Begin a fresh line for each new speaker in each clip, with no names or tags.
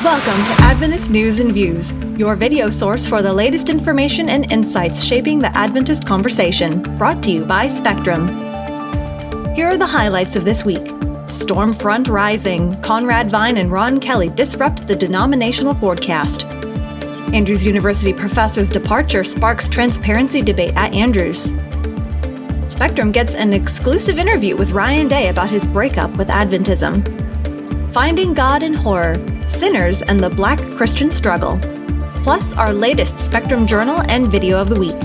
Welcome to Adventist News and Views, your video source for the latest information and insights shaping the Adventist conversation, brought to you by Spectrum. Here are the highlights of this week. Storm front rising. Conrad Vine and Ron Kelly disrupt the denominational forecast. Andrews University professor's departure sparks transparency debate at Andrews. Spectrum gets an exclusive interview with Ryan Day about his breakup with Adventism. Finding God in Horror, Sinners and the Black Christian Struggle. Plus our latest Spectrum Journal and Video of the Week.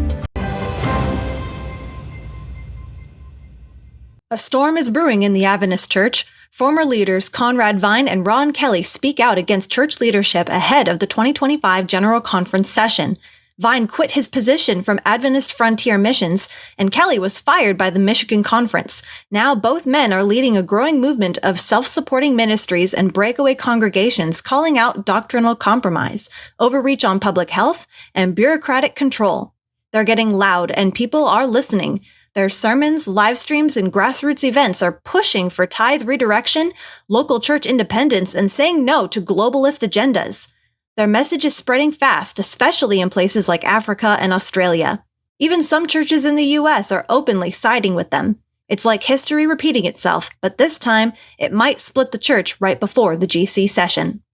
A storm is brewing in the Adventist Church. Former leaders Conrad Vine and Ron Kelly speak out against church leadership ahead of the 2025 General Conference session. Vine quit his position from Adventist Frontier Missions, and Kelly was fired by the Michigan Conference. Now both men are leading a growing movement of self-supporting ministries and breakaway congregations calling out doctrinal compromise, overreach on public health, and bureaucratic control. They're getting loud, and people are listening. Their sermons, live streams, and grassroots events are pushing for tithe redirection, local church independence, and saying no to globalist agendas. Their message is spreading fast, especially in places like Africa and Australia. Even some churches in the U.S. are openly siding with them. It's like history repeating itself, but this time, it might split the church right before the GC session.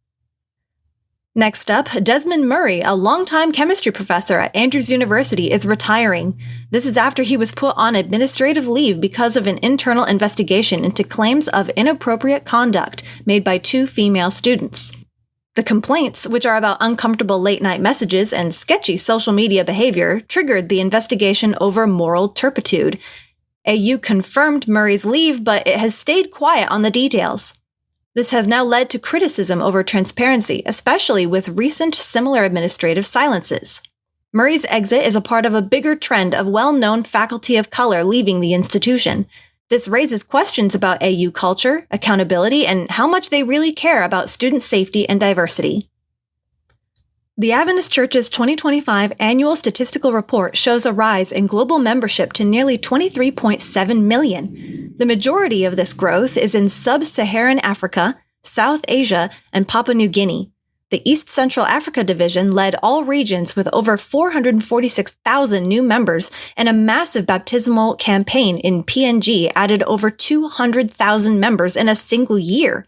Next up, Desmond Murray, a longtime chemistry professor at Andrews University, is retiring. This is after he was put on administrative leave because of an internal investigation into claims of inappropriate conduct made by two female students. The complaints, which are about uncomfortable late-night messages and sketchy social media behavior, triggered the investigation over moral turpitude. AU confirmed Murray's leave, but it has stayed quiet on the details. This has now led to criticism over transparency, especially with recent similar administrative silences. Murray's exit is a part of a bigger trend of well-known faculty of color leaving the institution. This raises questions about AU culture, accountability, and how much they really care about student safety and diversity. The Adventist Church's 2025 annual statistical report shows a rise in global membership to nearly 23.7 million. The majority of this growth is in sub-Saharan Africa, South Asia, and Papua New Guinea. The East Central Africa Division led all regions with over 446,000 new members, and a massive baptismal campaign in PNG added over 200,000 members in a single year.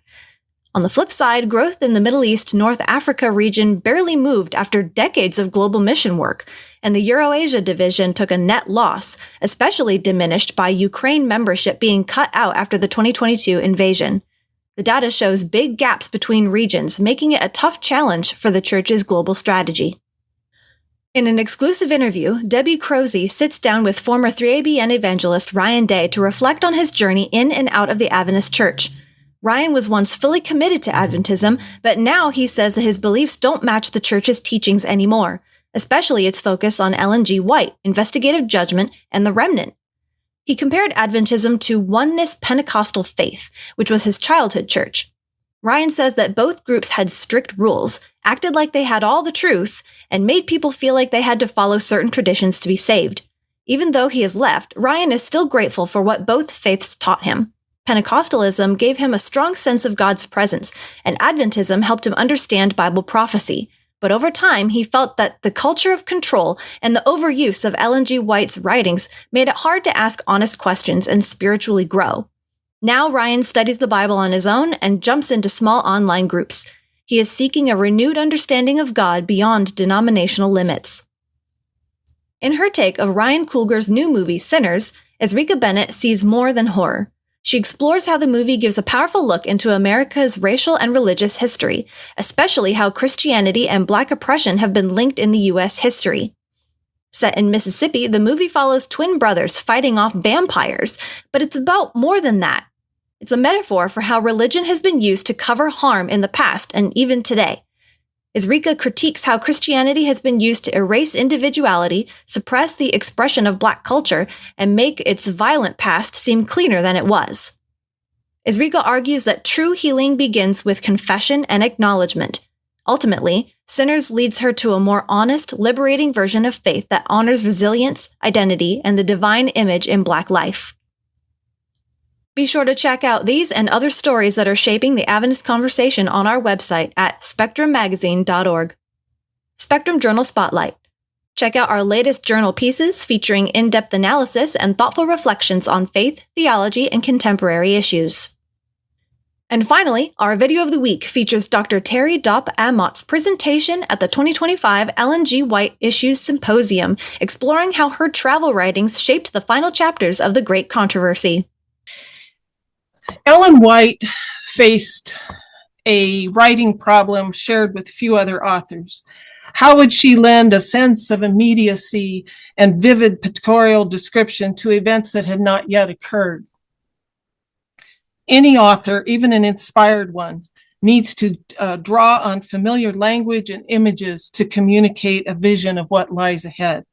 On the flip side, growth in the Middle East North Africa region barely moved after decades of global mission work, and the Eurasia Division took a net loss, especially diminished by Ukraine membership being cut out after the 2022 invasion. The data shows big gaps between regions, making it a tough challenge for the church's global strategy. In an exclusive interview, Debbie Crozy sits down with former 3ABN evangelist Ryan Day to reflect on his journey in and out of the Adventist Church. Ryan was once fully committed to Adventism, but now he says that his beliefs don't match the church's teachings anymore, especially its focus on Ellen G. White, investigative judgment, and the remnant. He compared Adventism to Oneness Pentecostal faith, which was his childhood church. Ryan says that both groups had strict rules, acted like they had all the truth, and made people feel like they had to follow certain traditions to be saved. Even though he has left, Ryan is still grateful for what both faiths taught him. Pentecostalism gave him a strong sense of God's presence, and Adventism helped him understand Bible prophecy. But over time, he felt that the culture of control and the overuse of Ellen G. White's writings made it hard to ask honest questions and spiritually grow. Now Ryan studies the Bible on his own and jumps into small online groups. He is seeking a renewed understanding of God beyond denominational limits. In her take of Ryan Coogler's new movie, Sinners, Ezrika Bennett sees more than horror. She explores how the movie gives a powerful look into America's racial and religious history, especially how Christianity and Black oppression have been linked in the U.S. history. Set in Mississippi, the movie follows twin brothers fighting off vampires, but it's about more than that. It's a metaphor for how religion has been used to cover harm in the past and even today. Ezrika critiques how Christianity has been used to erase individuality, suppress the expression of Black culture, and make its violent past seem cleaner than it was. Ezrika argues that true healing begins with confession and acknowledgement. Ultimately, Sinners leads her to a more honest, liberating version of faith that honors resilience, identity, and the divine image in Black life. Be sure to check out these and other stories that are shaping the Adventist conversation on our website at spectrummagazine.org. Spectrum Journal Spotlight. Check out our latest journal pieces featuring in-depth analysis and thoughtful reflections on faith, theology, and contemporary issues. And finally, our video of the week features Dr. Terrie Dopp Aamodt's presentation at the 2025 Ellen G. White Issues Symposium, exploring how her travel writings shaped the final chapters of the Great Controversy.
Ellen White faced a writing problem shared with few other authors. How would she lend a sense of immediacy and vivid pictorial description to events that had not yet occurred? Any author, even an inspired one, needs to draw on familiar language and images to communicate a vision of what lies ahead.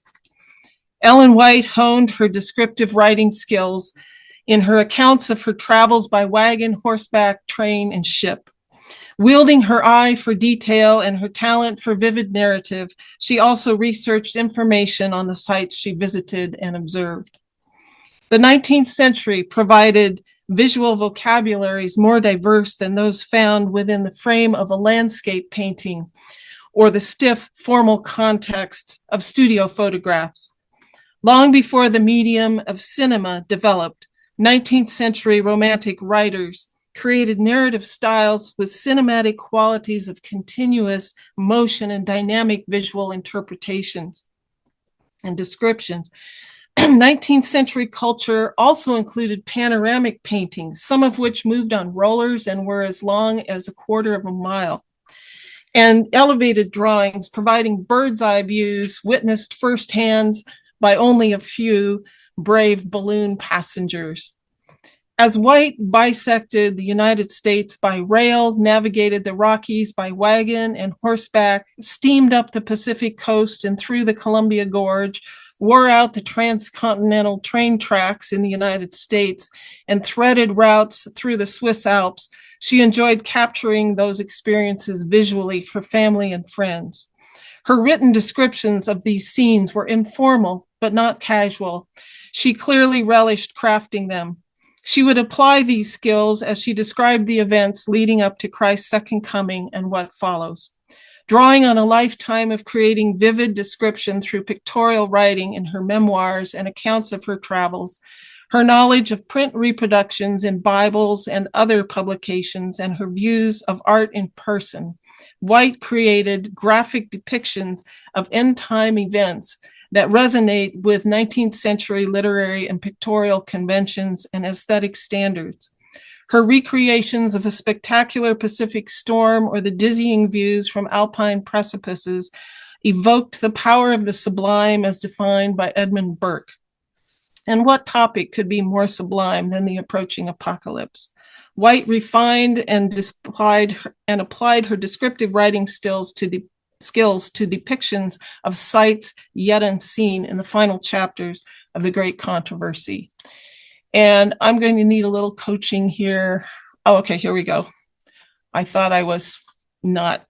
Ellen White honed her descriptive writing skills in her accounts of her travels by wagon, horseback, train, and ship. Wielding her eye for detail and her talent for vivid narrative, she also researched information on the sites she visited and observed. The 19th century provided visual vocabularies more diverse than those found within the frame of a landscape painting or the stiff, formal contexts of studio photographs. Long before the medium of cinema developed, 19th century Romantic writers created narrative styles with cinematic qualities of continuous motion and dynamic visual interpretations and descriptions. 19th century culture also included panoramic paintings, some of which moved on rollers and were as long as a quarter of a mile, and elevated drawings providing bird's eye views witnessed firsthand by only a few brave balloon passengers. As White bisected the United States by rail, navigated the Rockies by wagon and horseback, steamed up the Pacific coast and through the Columbia Gorge, wore out the transcontinental train tracks in the United States, and threaded routes through the Swiss Alps, she enjoyed capturing those experiences visually for family and friends. Her written descriptions of these scenes were informal, but not casual. She clearly relished crafting them. She would apply these skills as she described the events leading up to Christ's second coming and what follows. Drawing on a lifetime of creating vivid description through pictorial writing in her memoirs and accounts of her travels, her knowledge of print reproductions in Bibles and other publications, and her views of art in person, White created graphic depictions of end-time events that resonate with 19th century literary and pictorial conventions and aesthetic standards. Her recreations of a spectacular Pacific storm or the dizzying views from alpine precipices evoked the power of the sublime as defined by Edmund Burke. And what topic could be more sublime than the approaching apocalypse? White refined and applied her descriptive writing skills to depictions of sights yet unseen in the final chapters of the Great Controversy. And I'm going to need a little coaching here. Oh, okay, here we go. I thought I was not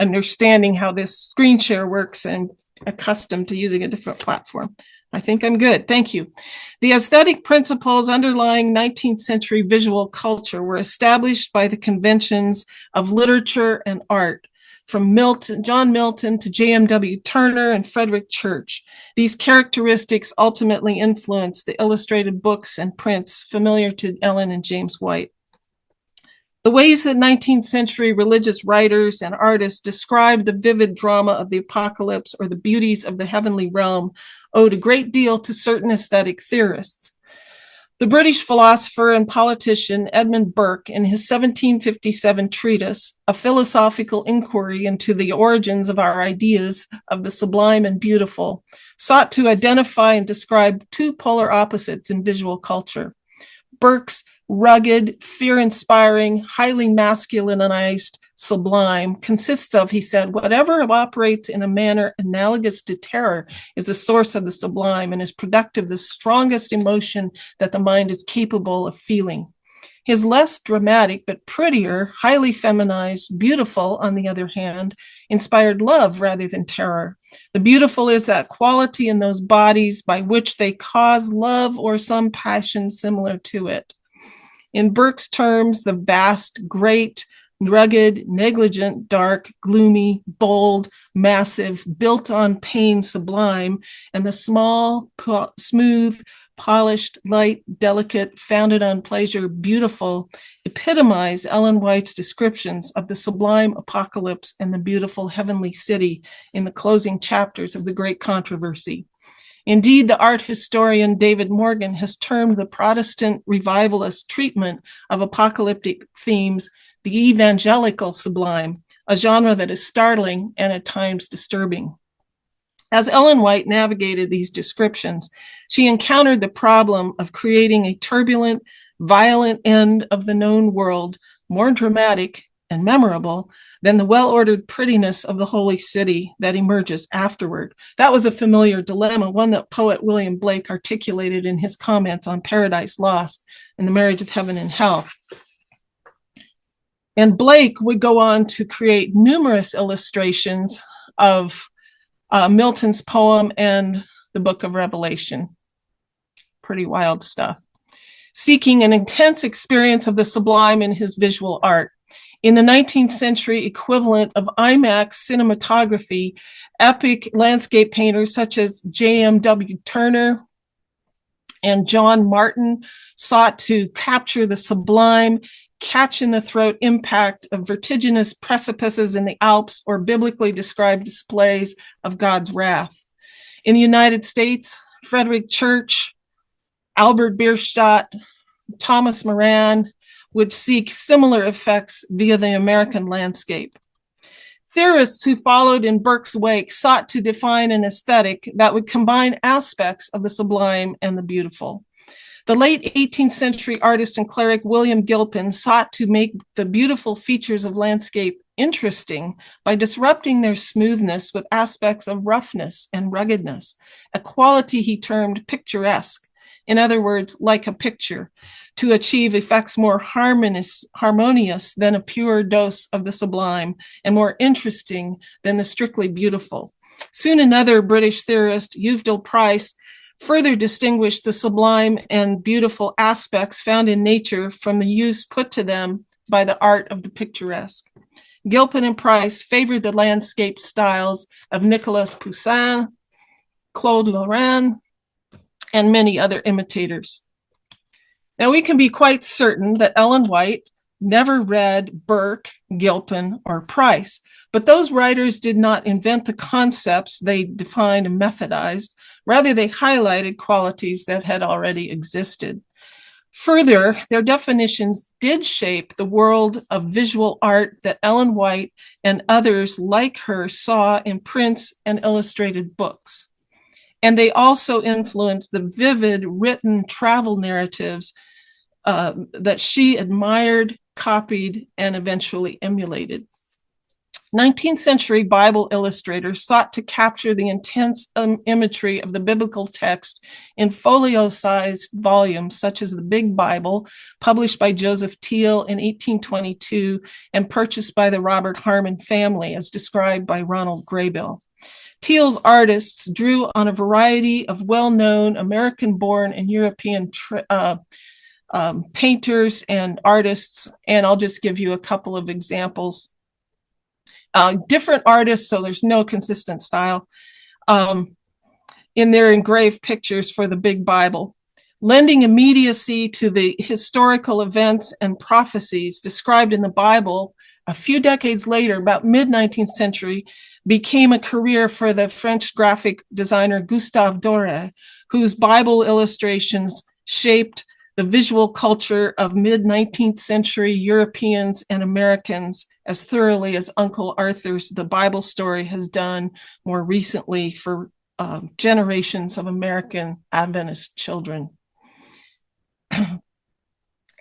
understanding how this screen share works and accustomed to using a different platform. I think I'm good. Thank you. The aesthetic principles underlying 19th century visual culture were established by the conventions of literature and art, from John Milton to J.M.W. Turner and Frederick Church. These characteristics ultimately influenced the illustrated books and prints familiar to Ellen and James White. The ways that 19th century religious writers and artists described the vivid drama of the apocalypse or the beauties of the heavenly realm owed a great deal to certain aesthetic theorists. The British philosopher and politician Edmund Burke, in his 1757 treatise, A Philosophical Inquiry into the Origins of Our Ideas of the Sublime and Beautiful, sought to identify and describe two polar opposites in visual culture. Burke's rugged, fear-inspiring, highly masculinized sublime consists of, he said, whatever operates in a manner analogous to terror is the source of the sublime and is productive of the strongest emotion that the mind is capable of feeling. His less dramatic but prettier, highly feminized, beautiful, on the other hand, inspired love rather than terror. The beautiful is that quality in those bodies by which they cause love or some passion similar to it. In Burke's terms, the vast, great, rugged, negligent, dark, gloomy, bold, massive, built on pain, sublime, and the small, smooth, polished, light, delicate, founded on pleasure, beautiful, epitomize Ellen White's descriptions of the sublime apocalypse and the beautiful heavenly city in the closing chapters of The Great Controversy. Indeed, the art historian David Morgan has termed the Protestant revivalist treatment of apocalyptic themes the evangelical sublime, a genre that is startling and at times disturbing. As Ellen White navigated these descriptions, she encountered the problem of creating a turbulent, violent end of the known world, more dramatic and memorable than the well-ordered prettiness of the holy city that emerges afterward. That was a familiar dilemma, one that poet William Blake articulated in his comments on Paradise Lost and the Marriage of Heaven and Hell. And Blake would go on to create numerous illustrations of Milton's poem and the book of Revelation. Pretty wild stuff. Seeking an intense experience of the sublime in his visual art. In the 19th century equivalent of IMAX cinematography, epic landscape painters such as J.M.W. Turner and John Martin sought to capture the sublime, catch in the throat impact of vertiginous precipices in the Alps or biblically described displays of God's wrath. In the United States, Frederick Church, Albert Bierstadt, Thomas Moran would seek similar effects via the American landscape. Theorists who followed in Burke's wake sought to define an aesthetic that would combine aspects of the sublime and the beautiful. The late 18th century artist and cleric William Gilpin sought to make the beautiful features of landscape interesting by disrupting their smoothness with aspects of roughness and ruggedness, a quality he termed picturesque, in other words, like a picture, to achieve effects more harmonious than a pure dose of the sublime and more interesting than the strictly beautiful. Soon another British theorist, Euvdil Price, further distinguished the sublime and beautiful aspects found in nature from the use put to them by the art of the picturesque. Gilpin and Price favored the landscape styles of Nicolas Poussin, Claude Lorrain, and many other imitators. Now, we can be quite certain that Ellen White never read Burke, Gilpin, or Price, but those writers did not invent the concepts they defined and methodized. Rather, they highlighted qualities that had already existed. Further, their definitions did shape the world of visual art that Ellen White and others like her saw in prints and illustrated books. And they also influenced the vivid written travel narratives that she admired, copied, and eventually emulated. 19th century Bible illustrators sought to capture the intense imagery of the biblical text in folio-sized volumes, such as the Big Bible, published by Joseph Teal in 1822 and purchased by the Robert Harmon family, as described by Ronald Graybill. Teal's artists drew on a variety of well-known American-born and European painters and artists, and I'll just give you a couple of examples. Different artists, so there's no consistent style, in their engraved pictures for the Big Bible, lending immediacy to the historical events and prophecies described in the Bible. A few decades later, about mid-19th century, became a career for the French graphic designer Gustave Doré, whose Bible illustrations shaped the visual culture of mid-19th century Europeans and Americans as thoroughly as Uncle Arthur's The Bible Story has done more recently for generations of American Adventist children.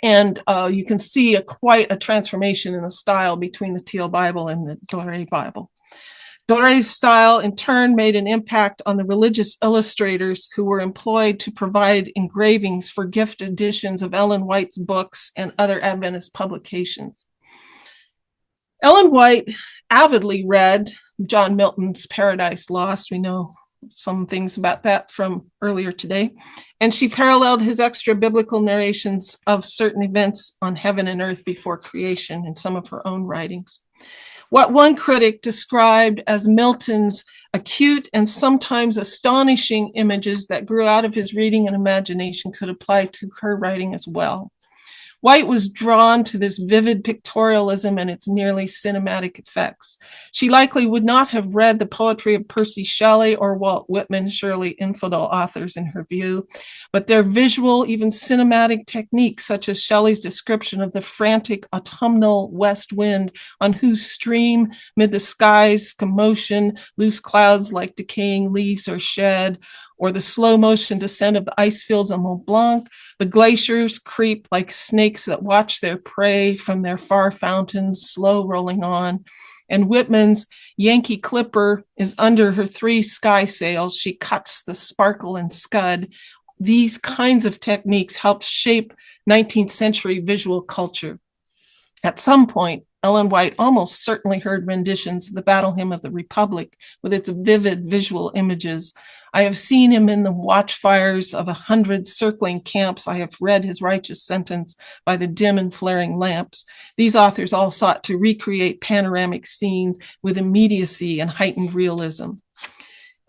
And you can see quite a transformation in the style between the Teal Bible and the Doré Bible. Doré's style, in turn, made an impact on the religious illustrators who were employed to provide engravings for gift editions of Ellen White's books and other Adventist publications. Ellen White avidly read John Milton's Paradise Lost. We know some things about that from earlier today. And she paralleled his extra biblical narrations of certain events on heaven and earth before creation in some of her own writings. What one critic described as Milton's acute and sometimes astonishing images that grew out of his reading and imagination could apply to her writing as well. White was drawn to this vivid pictorialism and its nearly cinematic effects. She likely would not have read the poetry of Percy Shelley or Walt Whitman, surely infidel authors in her view, but their visual, even cinematic techniques, such as Shelley's description of the frantic autumnal west wind on whose stream, mid the sky's commotion, loose clouds like decaying leaves are shed, or the slow motion descent of the ice fields on Mont Blanc, the glaciers creep like snakes that watch their prey from their far fountains, slow rolling on. And Whitman's Yankee Clipper is under her 3 sky sails. She cuts the sparkle and scud. These kinds of techniques helped shape 19th century visual culture. At some point, Ellen White almost certainly heard renditions of the Battle Hymn of the Republic with its vivid visual images. I have seen him in the watchfires of 100 circling camps. I have read his righteous sentence by the dim and flaring lamps. These authors all sought to recreate panoramic scenes with immediacy and heightened realism.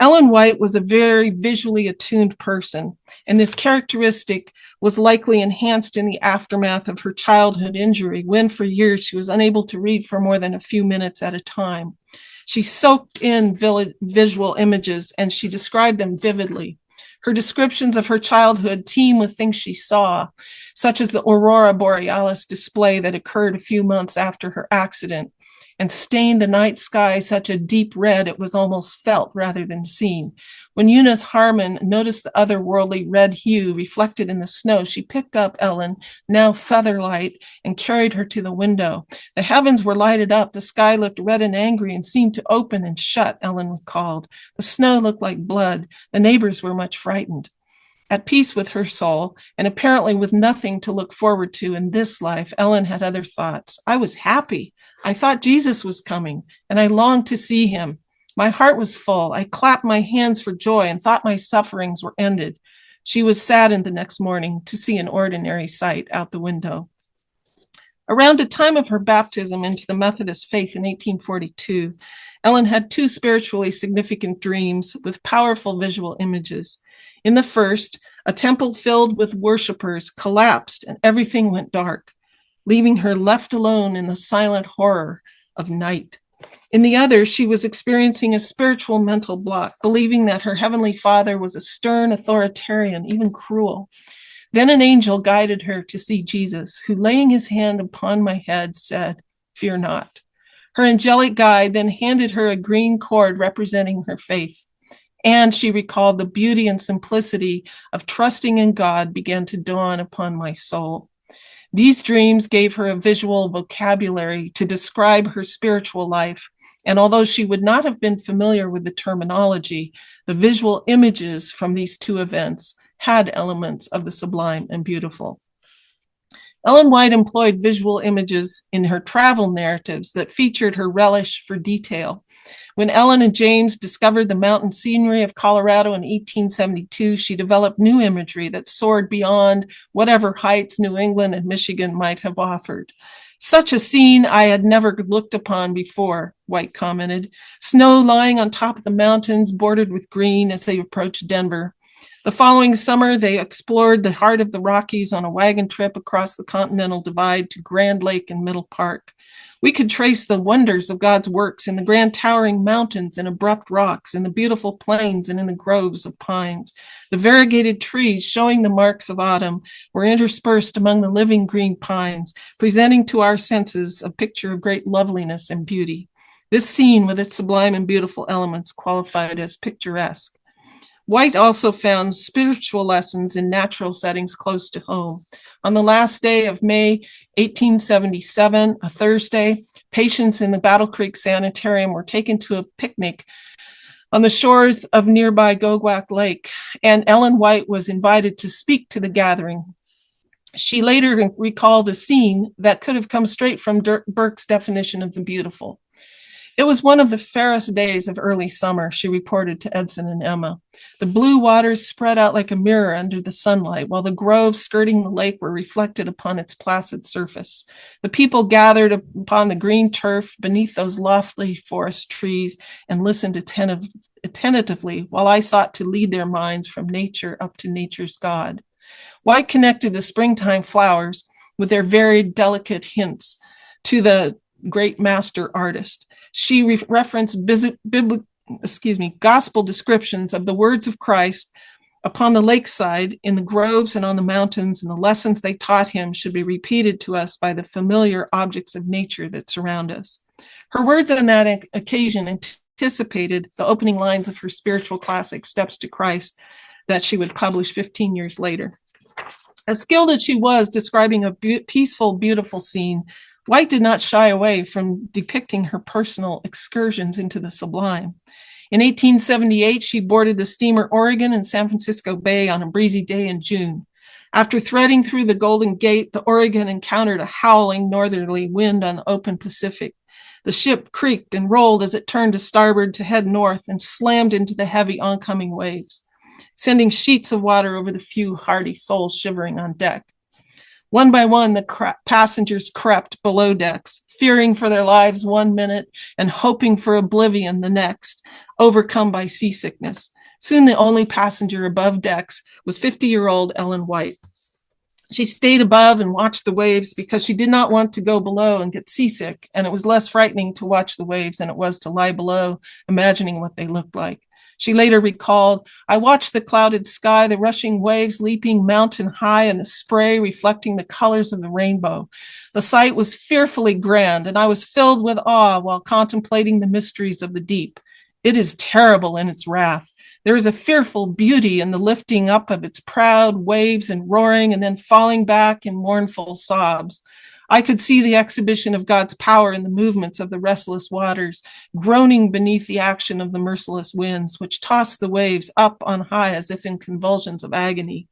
Ellen White was a very visually attuned person, and this characteristic was likely enhanced in the aftermath of her childhood injury, when for years she was unable to read for more than a few minutes at a time. She soaked in visual images, and she described them vividly. Her descriptions of her childhood teem with things she saw, such as the Aurora Borealis display that occurred a few months after her accident, and stained the night sky such a deep red it was almost felt rather than seen. When Eunice Harmon noticed the otherworldly red hue reflected in the snow, she picked up Ellen, now featherlight, and carried her to the window. The heavens were lighted up, the sky looked red and angry and seemed to open and shut, Ellen recalled. The snow looked like blood. The neighbors were much frightened. At peace with her soul, and apparently with nothing to look forward to in this life, Ellen had other thoughts. I was happy. I thought Jesus was coming, and I longed to see him. My heart was full. I clapped my hands for joy and thought my sufferings were ended. She was saddened the next morning to see an ordinary sight out the window. Around the time of her baptism into the Methodist faith in 1842, Ellen had 2 spiritually significant dreams with powerful visual images. In the first, a temple filled with worshipers collapsed and everything went dark, leaving her left alone in the silent horror of night. In the other, she was experiencing a spiritual mental block, believing that her heavenly Father was a stern authoritarian, even cruel. Then an angel guided her to see Jesus, who, laying his hand upon my head, said, "Fear not." Her angelic guide then handed her a green cord representing her faith, and she recalled the beauty and simplicity of trusting in God began to dawn upon my soul. These dreams gave her a visual vocabulary to describe her spiritual life, and although she would not have been familiar with the terminology, the visual images from these 2 events had elements of the sublime and beautiful. Ellen White employed visual images in her travel narratives that featured her relish for detail. When Ellen and James discovered the mountain scenery of Colorado in 1872, she developed new imagery that soared beyond whatever heights New England and Michigan might have offered. Such a scene I had never looked upon before, White commented. Snow lying on top of the mountains, bordered with green as they approached Denver. The following summer, they explored the heart of the Rockies on a wagon trip across the Continental Divide to Grand Lake and Middle Park. We could trace the wonders of God's works in the grand towering mountains and abrupt rocks, in the beautiful plains and in the groves of pines. The variegated trees showing the marks of autumn were interspersed among the living green pines, presenting to our senses a picture of great loveliness and beauty. This scene, with its sublime and beautiful elements, qualified as picturesque. White also found spiritual lessons in natural settings close to home. On the last day of May 1877, a Thursday, patients in the Battle Creek Sanitarium were taken to a picnic on the shores of nearby Gogwak Lake, and Ellen White was invited to speak to the gathering. She later recalled a scene that could have come straight from Burke's definition of the beautiful. It was one of the fairest days of early summer, she reported to Edson and Emma. The blue waters spread out like a mirror under the sunlight, while the groves skirting the lake were reflected upon its placid surface. The people gathered upon the green turf beneath those lofty forest trees and listened attentively while I sought to lead their minds from nature up to nature's God. White connected the springtime flowers with their varied, delicate hints to the great master artist. She referenced gospel descriptions of the words of Christ upon the lakeside, in the groves, and on the mountains, and the lessons they taught him should be repeated to us by the familiar objects of nature that surround us. Her words on that occasion anticipated the opening lines of her spiritual classic, Steps to Christ, that she would publish 15 years later. As skilled as she was describing a peaceful, beautiful scene, White did not shy away from depicting her personal excursions into the sublime. In 1878, she boarded the steamer Oregon in San Francisco Bay on a breezy day in June. After threading through the Golden Gate, the Oregon encountered a howling northerly wind on the open Pacific. The ship creaked and rolled as it turned to starboard to head north and slammed into the heavy oncoming waves, sending sheets of water over the few hardy souls shivering on deck. One by one, the passengers crept below decks, fearing for their lives one minute and hoping for oblivion the next, overcome by seasickness. Soon the only passenger above decks was 50-year-old Ellen White. She stayed above and watched the waves because she did not want to go below and get seasick, and it was less frightening to watch the waves than it was to lie below, imagining what they looked like. She later recalled, I watched the clouded sky, the rushing waves leaping mountain high, and the spray reflecting the colors of the rainbow. The sight was fearfully grand, and I was filled with awe while contemplating the mysteries of the deep. It is terrible in its wrath. There is a fearful beauty in the lifting up of its proud waves and roaring and then falling back in mournful sobs. I could see the exhibition of God's power in the movements of the restless waters, groaning beneath the action of the merciless winds, which tossed the waves up on high as if in convulsions of agony.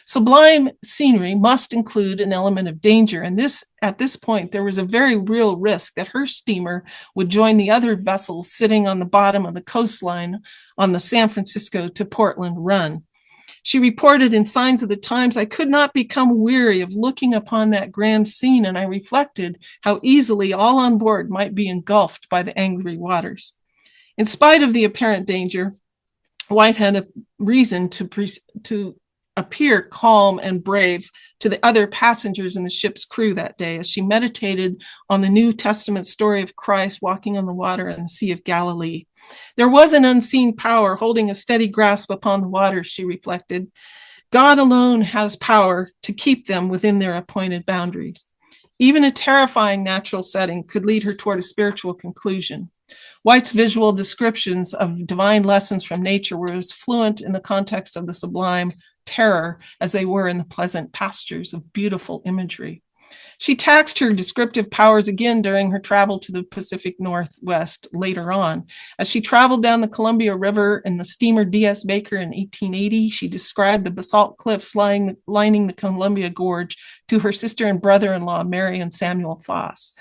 Sublime scenery must include an element of danger, and at this point there was a very real risk that her steamer would join the other vessels sitting on the bottom of the coastline on the San Francisco to Portland run. She reported in Signs of the Times, I could not become weary of looking upon that grand scene, and I reflected how easily all on board might be engulfed by the angry waters. In spite of the apparent danger, White had a reason to appear calm and brave to the other passengers in the ship's crew that day as she meditated on the New Testament story of Christ walking on the water in the Sea of Galilee. There was an unseen power holding a steady grasp upon the waters, she reflected. God alone has power to keep them within their appointed boundaries. Even a terrifying natural setting could lead her toward a spiritual conclusion. White's visual descriptions of divine lessons from nature were as fluent in the context of the sublime terror as they were in the pleasant pastures of beautiful imagery. She taxed her descriptive powers again during her travel to the Pacific Northwest later on. As she traveled down the Columbia River in the steamer D.S. Baker in 1880, she described the basalt cliffs lining the Columbia Gorge to her sister and brother-in-law, Mary and Samuel Foss.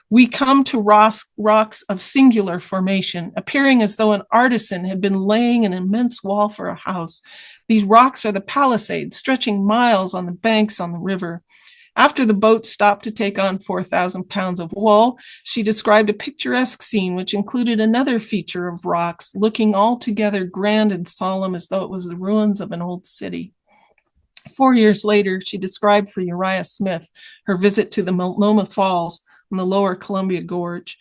We come to rocks of singular formation, appearing as though an artisan had been laying an immense wall for a house. These rocks are the Palisades, stretching miles on the banks on the river. After the boat stopped to take on 4,000 pounds of wool, she described a picturesque scene which included another feature of rocks, looking altogether grand and solemn as though it was the ruins of an old city. 4 years later, she described for Uriah Smith her visit to the Multnomah Falls in the lower Columbia Gorge.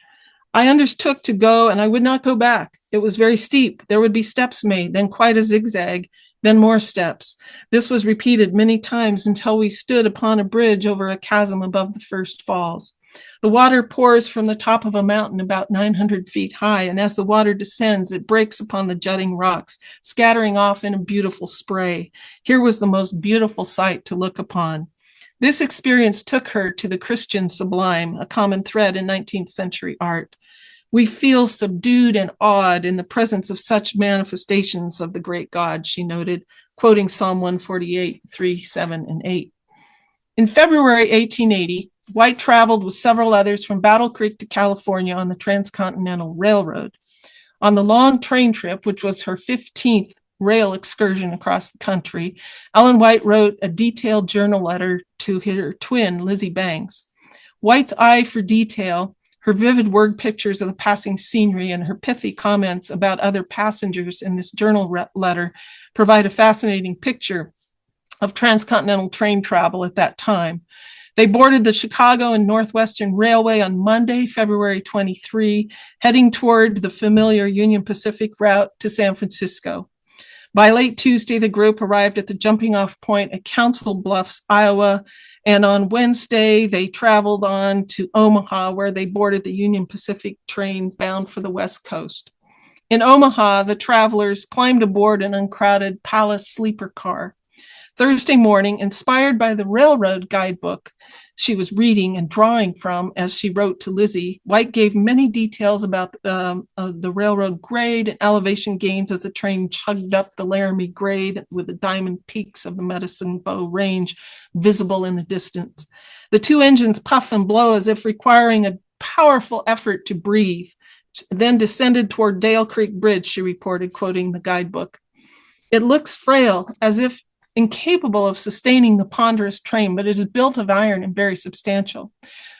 I undertook to go, and I would not go back. It was very steep. There would be steps made, then quite a zigzag, then more steps. This was repeated many times until we stood upon a bridge over a chasm above the first falls. The water pours from the top of a mountain about 900 feet high, and as the water descends, it breaks upon the jutting rocks, scattering off in a beautiful spray. Here was the most beautiful sight to look upon. This experience took her to the Christian sublime, a common thread in 19th century art. We feel subdued and awed in the presence of such manifestations of the great God, she noted, quoting Psalm 148, 3, 7, and 8. In February 1880, White traveled with several others from Battle Creek to California on the Transcontinental Railroad. On the long train trip, which was her 15th rail excursion across the country, Ellen White wrote a detailed journal letter to her twin, Lizzie Bangs. White's eye for detail, her vivid word pictures of the passing scenery, and her pithy comments about other passengers in this journal letter provide a fascinating picture of transcontinental train travel at that time. They boarded the Chicago and Northwestern Railway on Monday, February 23, heading toward the familiar Union Pacific route to San Francisco. By late Tuesday, the group arrived at the jumping off point at Council Bluffs, Iowa, and on Wednesday, they traveled on to Omaha, where they boarded the Union Pacific train bound for the West Coast. In Omaha, the travelers climbed aboard an uncrowded Palace sleeper car. Thursday morning, inspired by the railroad guidebook she was reading and drawing from as she wrote to Lizzie, White gave many details about the railroad grade and elevation gains as the train chugged up the Laramie grade with the diamond peaks of the Medicine Bow Range visible in the distance. The two engines puff and blow as if requiring a powerful effort to breathe, then descended toward Dale Creek Bridge, she reported, quoting the guidebook. It looks frail, as if incapable of sustaining the ponderous train, but it is built of iron and very substantial.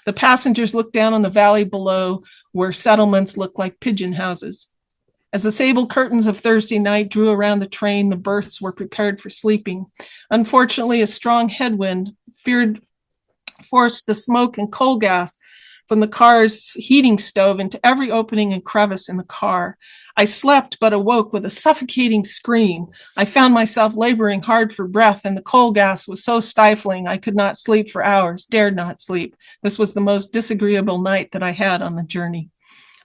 The passengers looked down on the valley below, where settlements looked like pigeon houses. As the sable curtains of Thursday night drew around the train, the berths were prepared for sleeping. Unfortunately, a strong headwind forced the smoke and coal gas from the car's heating stove into every opening and crevice in the car. I slept but awoke with a suffocating scream. I found myself laboring hard for breath, and the coal gas was so stifling I could not sleep for hours, dared not sleep. This was the most disagreeable night that I had on the journey.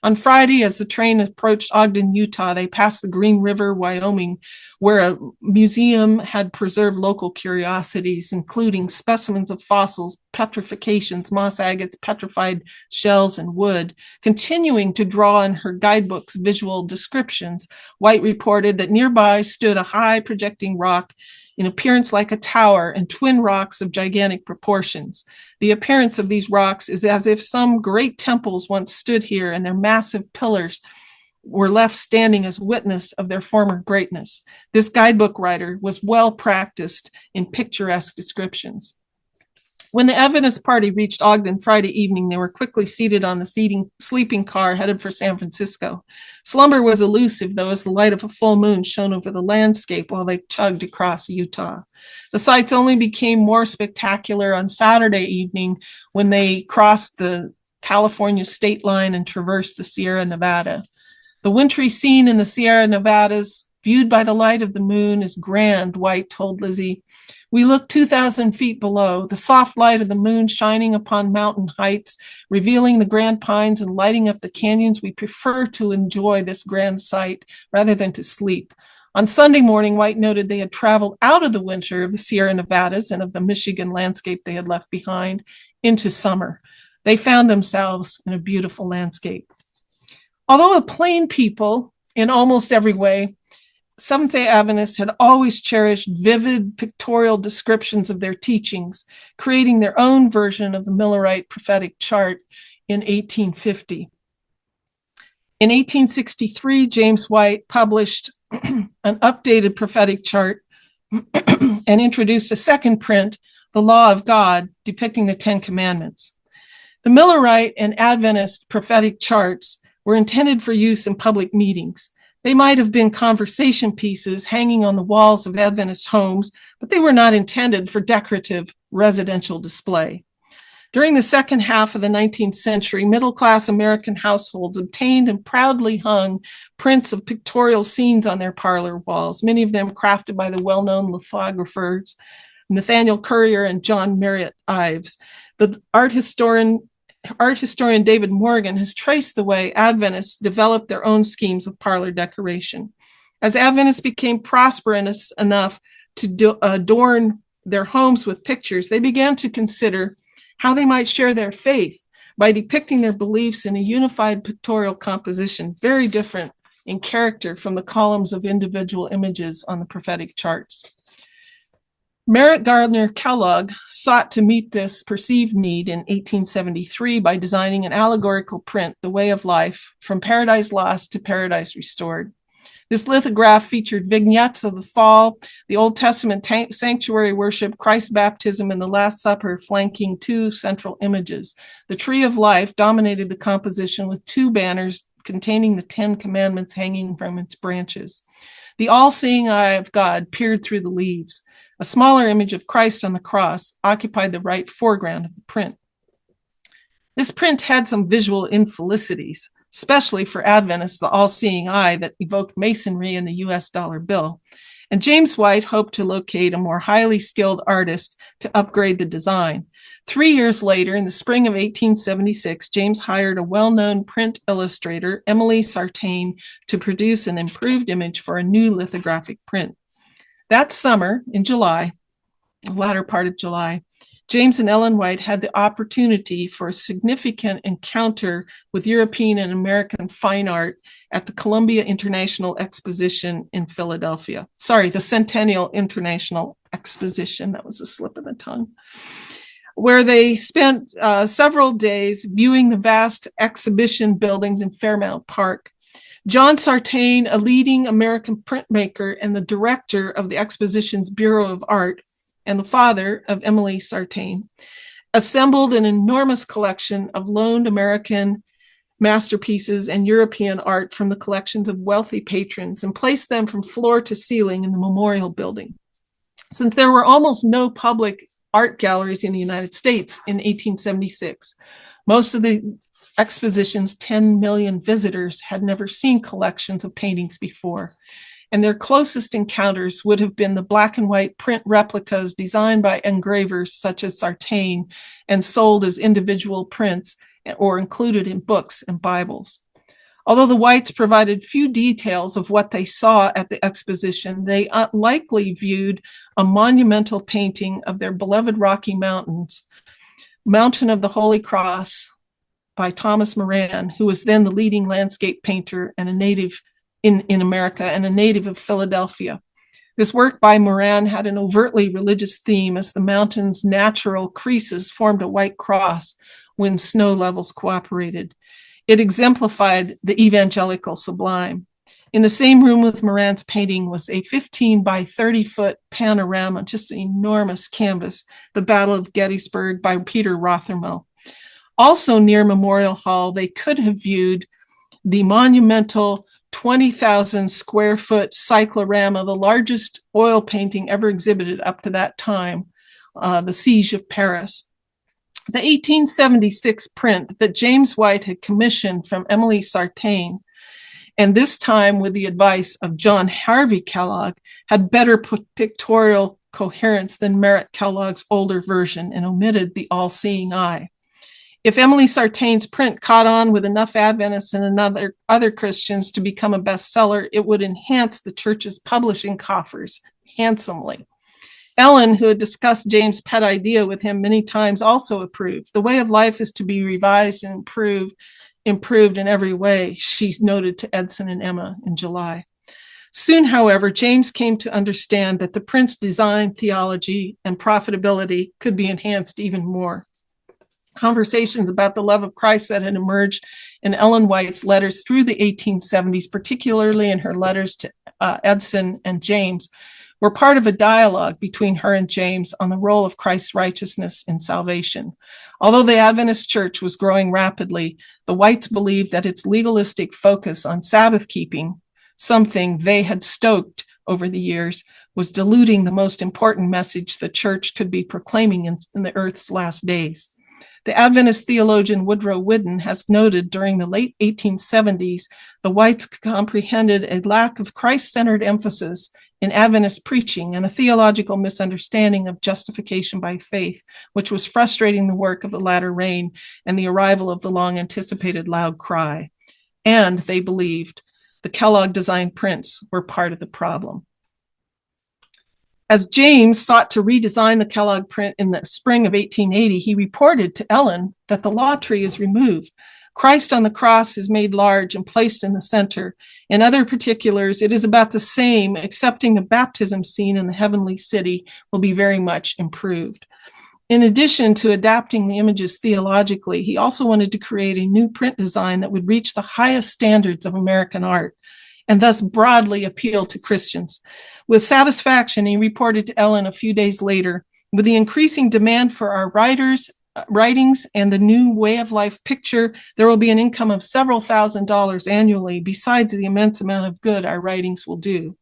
On Friday, as the train approached Ogden, Utah, they passed the Green River, Wyoming, where a museum had preserved local curiosities, including specimens of fossils, petrifications, moss agates, petrified shells, and wood. Continuing to draw on her guidebook's visual descriptions, White reported that nearby stood a high projecting rock in appearance like a tower and twin rocks of gigantic proportions. The appearance of these rocks is as if some great temples once stood here and their massive pillars were left standing as witness of their former greatness. This guidebook writer was well practiced in picturesque descriptions. When the Adventist party reached Ogden Friday evening, they were quickly seated on the sleeping car headed for San Francisco. Slumber was elusive, though, as the light of a full moon shone over the landscape while they chugged across Utah. The sights only became more spectacular on Saturday evening when they crossed the California state line and traversed the Sierra Nevada. The wintry scene in the Sierra Nevadas, viewed by the light of the moon, is grand, White told Lizzie. We look 2,000 feet below, the soft light of the moon shining upon mountain heights, revealing the grand pines and lighting up the canyons. We prefer to enjoy this grand sight rather than to sleep. On Sunday morning, White noted they had traveled out of the winter of the Sierra Nevadas and of the Michigan landscape they had left behind into summer. They found themselves in a beautiful landscape. Although a plain people in almost every way, Seventh-day Adventists had always cherished vivid pictorial descriptions of their teachings, creating their own version of the Millerite prophetic chart in 1850. In 1863, James White published an updated prophetic chart and introduced a second print, The Law of God, depicting the Ten Commandments. The Millerite and Adventist prophetic charts were intended for use in public meetings. They might have been conversation pieces hanging on the walls of Adventist homes, but they were not intended for decorative residential display. During the second half of the 19th century, middle-class American households obtained and proudly hung prints of pictorial scenes on their parlor walls, many of them crafted by the well-known lithographers Nathaniel Currier and John Marriott Ives. The art historian David Morgan has traced the way Adventists developed their own schemes of parlor decoration. As Adventists became prosperous enough to adorn their homes with pictures, they began to consider how they might share their faith by depicting their beliefs in a unified pictorial composition, very different in character from the columns of individual images on the prophetic charts. Merritt Gardner Kellogg sought to meet this perceived need in 1873 by designing an allegorical print, The Way of Life, From Paradise Lost to Paradise Restored. This lithograph featured vignettes of the fall, the Old Testament sanctuary worship, Christ's baptism, and the Last Supper, flanking two central images. The Tree of Life dominated the composition with two banners containing the 10 Commandments hanging from its branches. The all-seeing eye of God peered through the leaves. A smaller image of Christ on the cross occupied the right foreground of the print. This print had some visual infelicities, especially for Adventists, the all-seeing eye that evoked Masonry in the US dollar bill. And James White hoped to locate a more highly skilled artist to upgrade the design. 3 years later, in the spring of 1876, James hired a well-known print illustrator, Emily Sartain, to produce an improved image for a new lithographic print. That summer, in July, the latter part of July, James and Ellen White had the opportunity for a significant encounter with European and American fine art at the Columbia International Exposition in Philadelphia. Sorry, the Centennial International Exposition. That was a slip of the tongue. Where they spent several days viewing the vast exhibition buildings in Fairmount Park. John Sartain, a leading American printmaker and the director of the exposition's Bureau of Art, and the father of Emily Sartain, assembled an enormous collection of loaned American masterpieces and European art from the collections of wealthy patrons and placed them from floor to ceiling in the memorial building. Since there were almost no public art galleries in the United States in 1876, most of the exposition's 10 million visitors had never seen collections of paintings before, and their closest encounters would have been the black and white print replicas designed by engravers such as Sartain and sold as individual prints or included in books and Bibles. Although the Whites provided few details of what they saw at the exposition, they likely viewed a monumental painting of their beloved Rocky Mountains, Mountain of the Holy Cross, by Thomas Moran, who was then the leading landscape painter and a native in America and a native of Philadelphia. This work by Moran had an overtly religious theme, as the mountain's natural creases formed a white cross when snow levels cooperated. It exemplified the evangelical sublime. In the same room with Moran's painting was a 15 by 30 foot panorama, just an enormous canvas, The Battle of Gettysburg by Peter Rothermel. Also near Memorial Hall, they could have viewed the monumental 20,000 square foot cyclorama, the largest oil painting ever exhibited up to that time, The Siege of Paris. The 1876 print that James White had commissioned from Emily Sartain, and this time with the advice of John Harvey Kellogg, had better pictorial coherence than Merritt Kellogg's older version and omitted the all-seeing eye. If Emily Sartain's print caught on with enough Adventists and other Christians to become a bestseller, it would enhance the church's publishing coffers handsomely. Ellen, who had discussed James' pet idea with him many times, also approved. The Way of Life is to be revised and improved in every way, she noted to Edson and Emma in July. Soon, however, James came to understand that the print's design, theology, and profitability could be enhanced even more. Conversations about the love of Christ that had emerged in Ellen White's letters through the 1870s, particularly in her letters to Edson and James, were part of a dialogue between her and James on the role of Christ's righteousness in salvation. Although the Adventist church was growing rapidly, the Whites believed that its legalistic focus on Sabbath keeping, something they had stoked over the years, was diluting the most important message the church could be proclaiming in the earth's last days. The Adventist theologian Woodrow Whidden has noted during the late 1870s, the Whites comprehended a lack of Christ-centered emphasis in Adventist preaching and a theological misunderstanding of justification by faith, which was frustrating the work of the latter rain and the arrival of the long-anticipated loud cry. And they believed the Kellogg-designed prints were part of the problem. As James sought to redesign the Kellogg print in the spring of 1880, he reported to Ellen that the law tree is removed. Christ on the cross is made large and placed in the center. In other particulars, it is about the same, excepting the baptism scene in the heavenly city will be very much improved. In addition to adapting the images theologically, he also wanted to create a new print design that would reach the highest standards of American art and thus broadly appeal to Christians. With satisfaction, he reported to Ellen a few days later, with the increasing demand for our writings and the new way of life picture, there will be an income of several $1,000s annually, besides the immense amount of good our writings will do.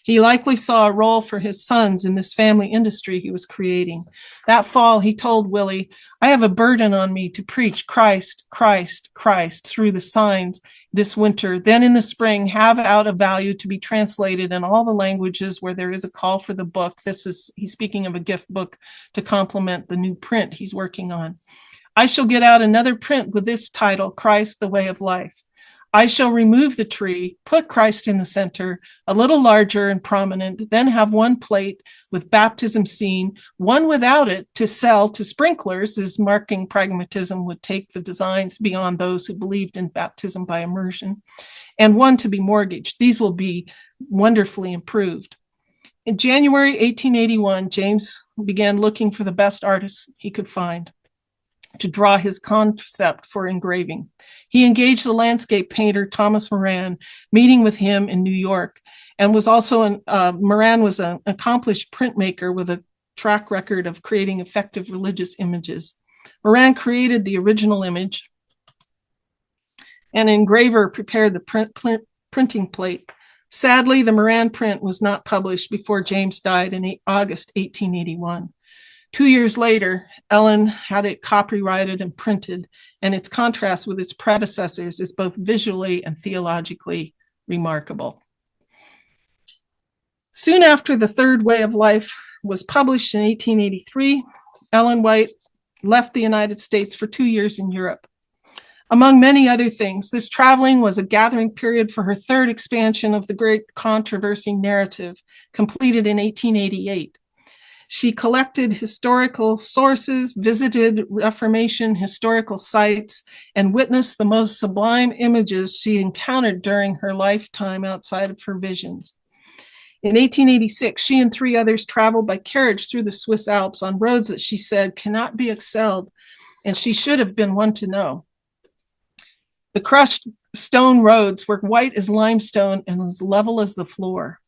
He likely saw a role for his sons in this family industry he was creating. That fall, he told Willie, "I have a burden on me to preach Christ, Christ, Christ through the signs this winter. Then in the spring, have out a value to be translated in all the languages where there is a call for the book." He's speaking of a gift book to complement the new print he's working on. "I shall get out another print with this title, Christ, the Way of Life. I shall remove the tree, put Christ in the center, a little larger and prominent, then have one plate with baptism scene, one without it to sell to sprinklers, as marking pragmatism would take the designs beyond those who believed in baptism by immersion, and one to be mortgaged. These will be wonderfully improved." In January 1881, James began looking for the best artists he could find to draw his concept for engraving. He engaged the landscape painter Thomas Moran, meeting with him in New York, and Moran was an accomplished printmaker with a track record of creating effective religious images. Moran created the original image. An engraver prepared the printing plate. Sadly, the Moran print was not published before James died in August 1881. 2 years later, Ellen had it copyrighted and printed, and its contrast with its predecessors is both visually and theologically remarkable. Soon after The Third Way of Life was published in 1883, Ellen White left the United States for 2 years in Europe. Among many other things, this traveling was a gathering period for her third expansion of the Great Controversy narrative, completed in 1888. She collected historical sources, visited Reformation historical sites, and witnessed the most sublime images she encountered during her lifetime outside of her visions. In 1886, she and 3 others traveled by carriage through the Swiss Alps on roads that she said cannot be excelled, and she should have been one to know. The crushed stone roads were white as limestone and as level as the floor.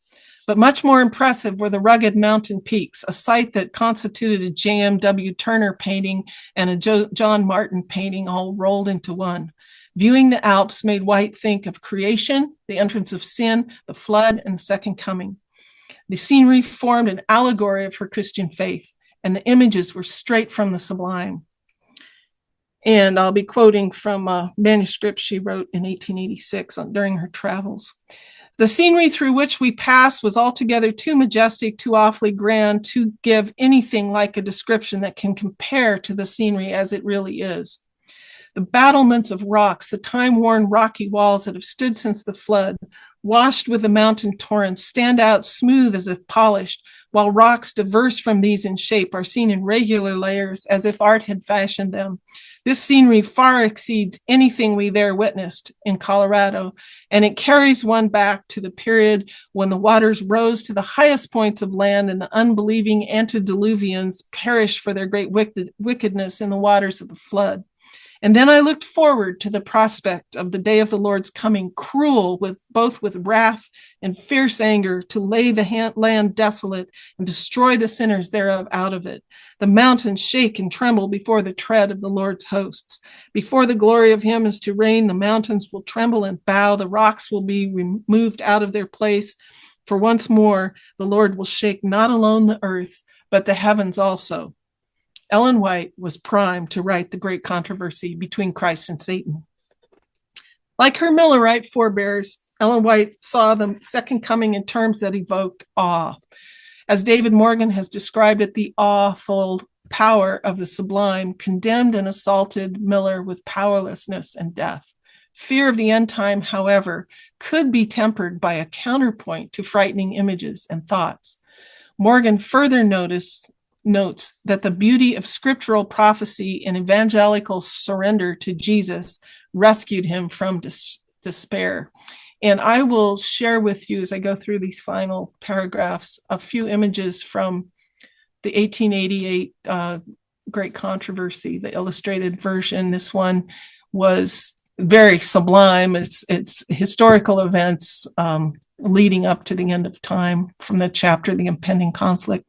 But much more impressive were the rugged mountain peaks, a sight that constituted a J.M.W. Turner painting and a John Martin painting all rolled into one. Viewing the Alps made White think of creation, the entrance of sin, the flood, and the second coming. The scenery formed an allegory of her Christian faith, and the images were straight from the sublime. And I'll be quoting from a manuscript she wrote in 1886 during her travels. "The scenery through which we passed was altogether too majestic, too awfully grand to give anything like a description that can compare to the scenery as it really is. The battlements of rocks, the time-worn rocky walls that have stood since the flood, washed with the mountain torrents, stand out smooth as if polished, while rocks diverse from these in shape are seen in regular layers as if art had fashioned them. This scenery far exceeds anything we there witnessed in Colorado, and it carries one back to the period when the waters rose to the highest points of land and the unbelieving antediluvians perished for their great wickedness in the waters of the flood. And then I looked forward to the prospect of the day of the Lord's coming, cruel both with wrath and fierce anger, to lay the land desolate and destroy the sinners thereof out of it. The mountains shake and tremble before the tread of the Lord's hosts. Before the glory of him is to reign, the mountains will tremble and bow, the rocks will be removed out of their place, for once more the Lord will shake not alone the earth, but the heavens also." Ellen White was primed to write the great controversy between Christ and Satan. Like her Millerite forebears, Ellen White saw the second coming in terms that evoked awe. As David Morgan has described it, the awful power of the sublime condemned and assaulted Miller with powerlessness and death. Fear of the end time, however, could be tempered by a counterpoint to frightening images and thoughts. Morgan further notes that the beauty of scriptural prophecy and evangelical surrender to Jesus rescued him from despair. And I will share with you, as I go through these final paragraphs, a few images from the 1888 Great Controversy, the illustrated version. This one was very sublime. It's historical events leading up to the end of time from the chapter, The Impending Conflict.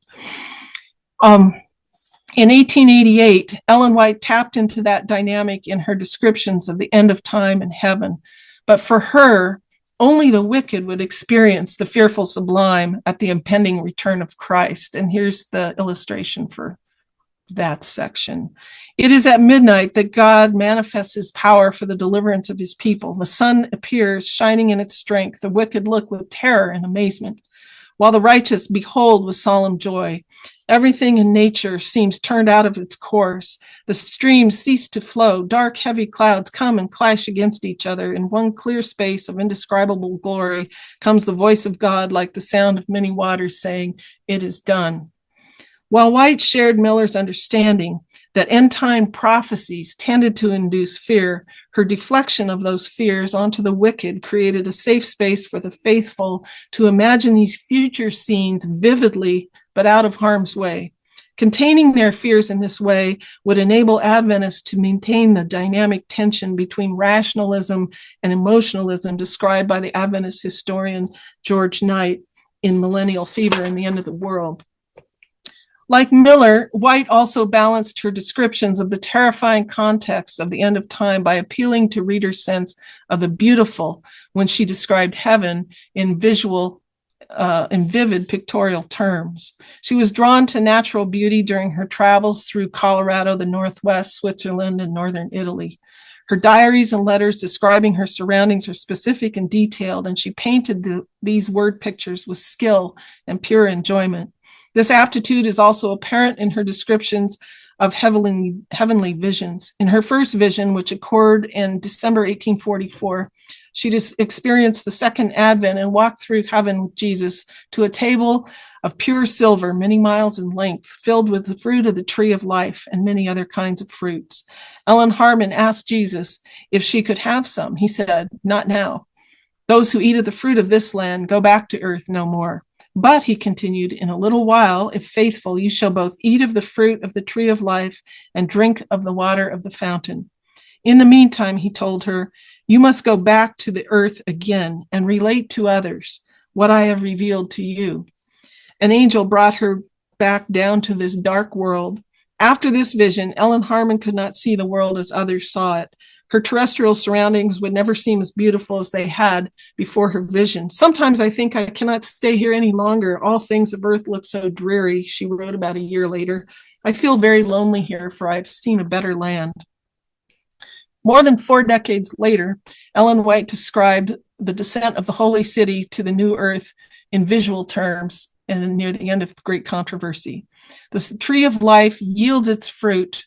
In 1888, Ellen White tapped into that dynamic in her descriptions of the end of time and heaven. But for her, only the wicked would experience the fearful sublime at the impending return of Christ. And here's the illustration for that section. It is at midnight that God manifests his power for the deliverance of his people. The sun appears, shining in its strength. The wicked look with terror and amazement, while the righteous behold with solemn joy. Everything in nature seems turned out of its course. The streams cease to flow. Dark, heavy clouds come and clash against each other. In one clear space of indescribable glory comes the voice of God like the sound of many waters saying, "It is done." While White shared Miller's understanding that end-time prophecies tended to induce fear, her deflection of those fears onto the wicked created a safe space for the faithful to imagine these future scenes vividly but out of harm's way. Containing their fears in this way would enable Adventists to maintain the dynamic tension between rationalism and emotionalism described by the Adventist historian George Knight in Millennial Fever and the End of the World. Like Miller, White also balanced her descriptions of the terrifying context of the end of time by appealing to readers' sense of the beautiful when she described heaven in vivid pictorial terms. She was drawn to natural beauty during her travels through Colorado, the Northwest, Switzerland, and Northern Italy. Her diaries and letters describing her surroundings are specific and detailed, and she painted these word pictures with skill and pure enjoyment. This aptitude is also apparent in her descriptions of heavenly visions. In her first vision, which occurred in December 1844, she experienced the second advent and walked through heaven with Jesus to a table of pure silver, many miles in length, filled with the fruit of the tree of life and many other kinds of fruits. Ellen Harmon asked Jesus if she could have some. He said, "Not now. Those who eat of the fruit of this land go back to earth no more. But," he continued, "in a little while, if faithful, you shall both eat of the fruit of the tree of life and drink of the water of the fountain. In the meantime," he told her, "you must go back to the earth again and relate to others what I have revealed to you." An angel brought her back down to this dark world. After this vision, Ellen Harmon could not see the world as others saw it. Her terrestrial surroundings would never seem as beautiful as they had before her vision. "Sometimes I think I cannot stay here any longer. All things of earth look so dreary," she wrote about a year later. "I feel very lonely here, for I've seen a better land." More than 4 decades later, Ellen White described the descent of the holy city to the new earth in visual terms and near the end of the Great Controversy. The tree of life yields its fruit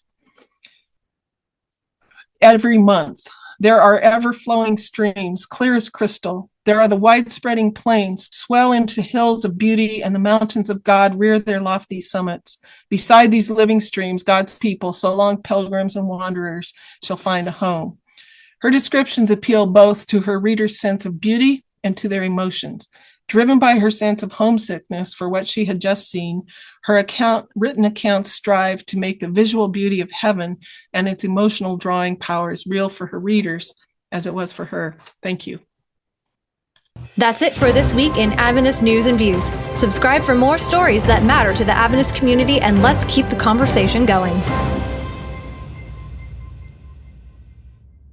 every month. There are ever-flowing streams, clear as crystal. There are the wide-spreading plains, swell into hills of beauty, and the mountains of God rear their lofty summits. Beside these living streams, God's people, so long pilgrims and wanderers, shall find a home. Her descriptions appeal both to her readers' sense of beauty and to their emotions. Driven by her sense of homesickness for what she had just seen, her written accounts strive to make the visual beauty of heaven and its emotional drawing power as real for her readers as it was for her. Thank you.
That's it for this week in Adventist News and Views. Subscribe for more stories that matter to the Adventist community, and let's keep the conversation going.